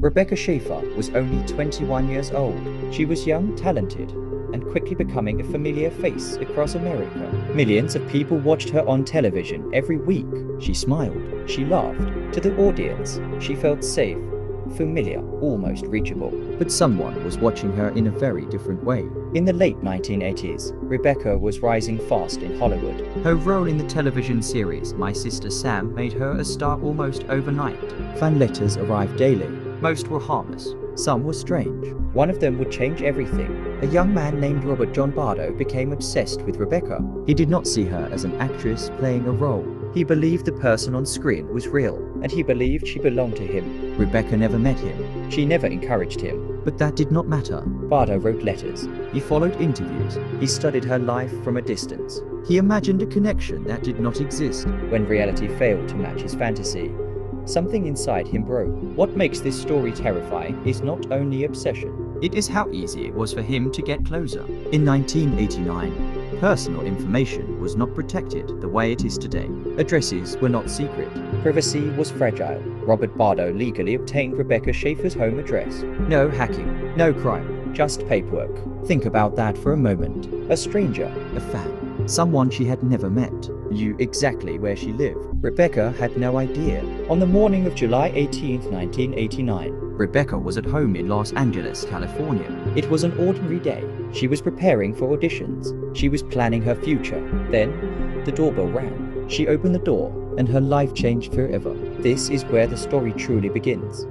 Rebecca Schaeffer was only 21 years old. She was young, talented, and quickly becoming a familiar face across America. Millions of people watched her on television every week. She smiled, she laughed. To the audience, she felt safe, familiar, almost reachable. But someone was watching her in a very different way. In the late 1980s, Rebecca was rising fast in Hollywood. Her role in the television series My Sister Sam made her a star almost overnight. Fan letters arrived daily. Most were harmless. Some were strange. One of them would change everything. A young man named Robert John Bardo became obsessed with Rebecca. He did not see her as an actress playing a role. He believed the person on screen was real, and he believed she belonged to him. Rebecca never met him. She never encouraged him. But that did not matter. Bardo wrote letters. He followed interviews. He studied her life from a distance. He imagined a connection that did not exist. When reality failed to match his fantasy, something inside him broke. What makes this story terrifying is not only obsession. It is how easy it was for him to get closer. In 1989, personal information was not protected the way it is today. Addresses were not secret. Privacy was fragile. Robert Bardo legally obtained Rebecca Schaeffer's home address. No hacking, no crime, just paperwork. Think about that for a moment. A stranger, a fan, someone she had never met, knew exactly where she lived. Rebecca had no idea. On the morning of July 18, 1989, Rebecca was at home in Los Angeles, California. It was an ordinary day. She was preparing for auditions. She was planning her future. Then, the doorbell rang. She opened the door, and her life changed forever. This is where the story truly begins.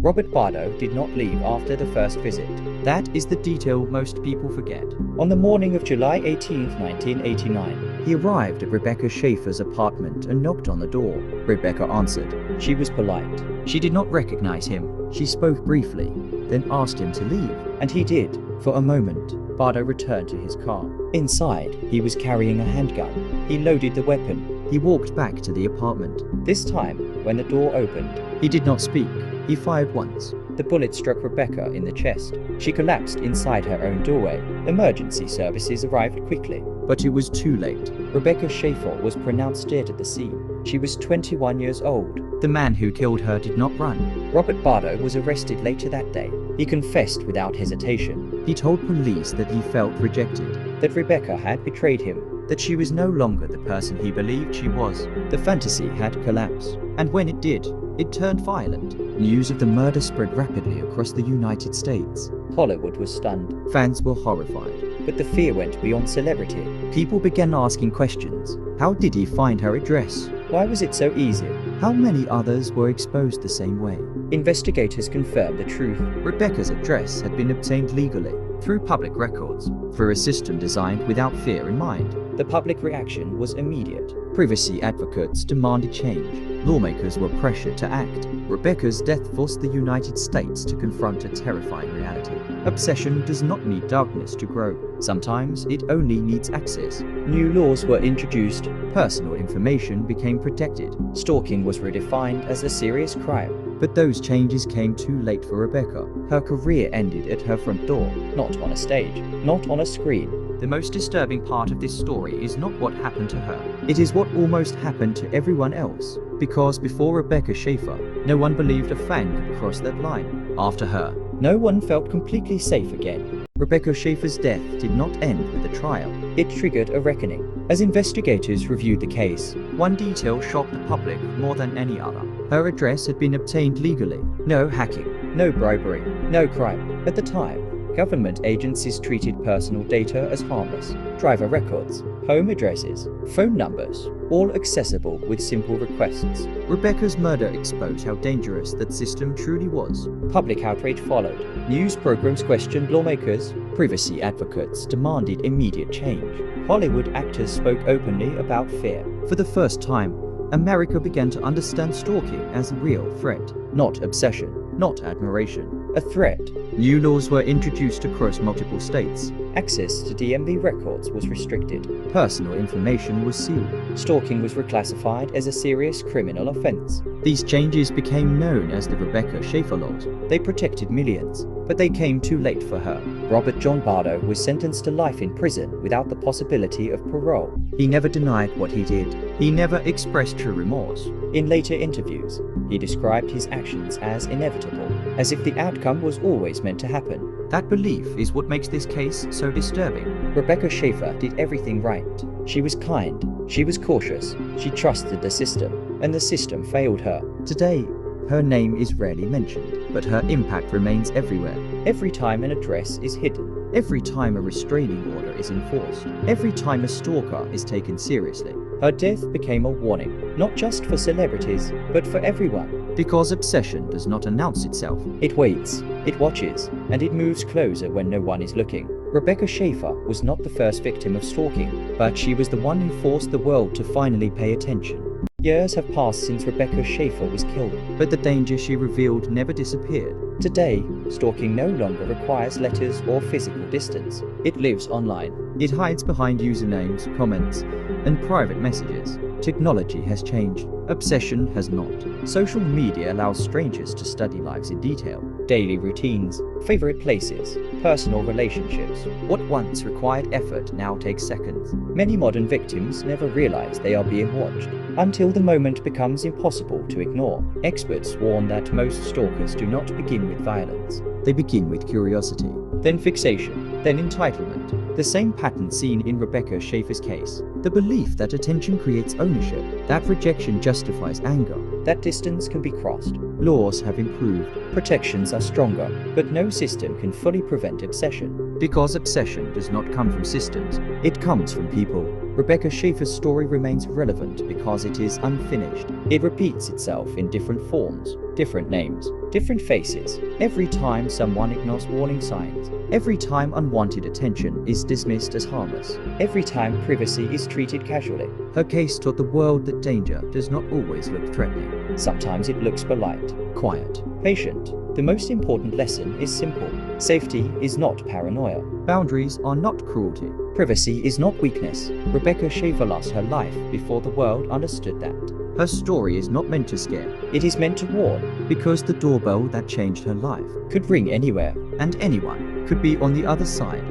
Robert Bardo did not leave after the first visit. That is the detail most people forget. On the morning of July 18, 1989, he arrived at Rebecca Schaeffer's apartment and knocked on the door. Rebecca answered. She was polite. She did not recognize him. She spoke briefly, then asked him to leave, and he did. For a moment, Bardo returned to his car. Inside, he was carrying a handgun. He loaded the weapon. He walked back to the apartment. This time, when the door opened, he did not speak. He fired once. The bullet struck Rebecca in the chest. She collapsed inside her own doorway. Emergency services arrived quickly, but it was too late. Rebecca Schaeffer was pronounced dead at the scene. She was 21 years old. The man who killed her did not run. Robert Bardo was arrested later that day. He confessed without hesitation. He told police that he felt rejected, that Rebecca had betrayed him, that she was no longer the person he believed she was. The fantasy had collapsed, and when it did, it turned violent. News of the murder spread rapidly across the United States. Hollywood was stunned. Fans were horrified. But the fear went beyond celebrity. People began asking questions. How did he find her address? Why was it so easy? How many others were exposed the same way? Investigators confirmed the truth. Rebecca's address had been obtained legally, through public records, through a system designed without fear in mind. The public reaction was immediate. Privacy advocates demanded change. Lawmakers were pressured to act. Rebecca's death forced the United States to confront a terrifying reality. Obsession does not need darkness to grow. Sometimes it only needs access. New laws were introduced. Personal information became protected. Stalking was redefined as a serious crime. But those changes came too late for Rebecca. Her career ended at her front door, not on a stage, not on a screen. The most disturbing part of this story is not what happened to her. It is what almost happened to everyone else. Because before Rebecca Schaeffer, no one believed a fan could cross that line. After her, no one felt completely safe again. Rebecca Schaeffer's death did not end with the trial. It triggered a reckoning. As investigators reviewed the case, one detail shocked the public more than any other. Her address had been obtained legally. No hacking, no bribery, no crime. At the time, government agencies treated personal data as harmless. Driver records, home addresses, phone numbers, all accessible with simple requests. Rebecca's murder exposed how dangerous that system truly was. Public outrage followed. News programs questioned lawmakers. Privacy advocates demanded immediate change. Hollywood actors spoke openly about fear. For the first time, America began to understand stalking as a real threat, not obsession, not admiration, a threat. New laws were introduced across multiple states. Access to DMV records was restricted. Personal information was sealed. Stalking was reclassified as a serious criminal offense. These changes became known as the Rebecca Schaeffer laws. They protected millions, but they came too late for her. Robert John Bardo was sentenced to life in prison without the possibility of parole. He never denied what he did. He never expressed true remorse. In later interviews, He described his actions as inevitable, as if the outcome was always meant to happen. That belief is what makes this case so disturbing. Rebecca Schaeffer did everything right. She was kind, she was cautious, she trusted the system, and the system failed her. Today, her name is rarely mentioned, but her impact remains everywhere. Every time an address is hidden, every time a restraining order is enforced, every time a stalker is taken seriously, her death became a warning, not just for celebrities, but for everyone. Because obsession does not announce itself. It waits, it watches, and it moves closer when no one is looking. Rebecca Schaeffer was not the first victim of stalking, but she was the one who forced the world to finally pay attention. Years have passed since Rebecca Schaeffer was killed, but the danger she revealed never disappeared. Today, stalking no longer requires letters or physical distance. It lives online. It hides behind usernames, comments, and private messages. Technology has changed. Obsession has not. Social media allows strangers to study lives in detail. Daily routines, favorite places, personal relationships. What once required effort now takes seconds. Many modern victims never realize they are being watched, until the moment becomes impossible to ignore. Experts warn that most stalkers do not begin with violence. They begin with curiosity, then fixation, then entitlement. The same pattern seen in Rebecca Schaeffer's case. The belief that attention creates ownership, that rejection justifies anger, that distance can be crossed. Laws have improved, protections are stronger, but no system can fully prevent obsession. Because obsession does not come from systems, it comes from people. Rebecca Schaeffer's story remains relevant because it is unfinished. It repeats itself in different forms, different names, different faces. Every time someone ignores warning signs, every time unwanted attention is dismissed as harmless, every time privacy is treated casually. Her case taught the world that danger does not always look threatening. Sometimes it looks polite, quiet, patient. The most important lesson is simple. Safety is not paranoia. Boundaries are not cruelty. Privacy is not weakness. Rebecca Schaeffer lost her life before the world understood that. Her story is not meant to scare. It is meant to warn, because the doorbell that changed her life could ring anywhere, and anyone could be on the other side.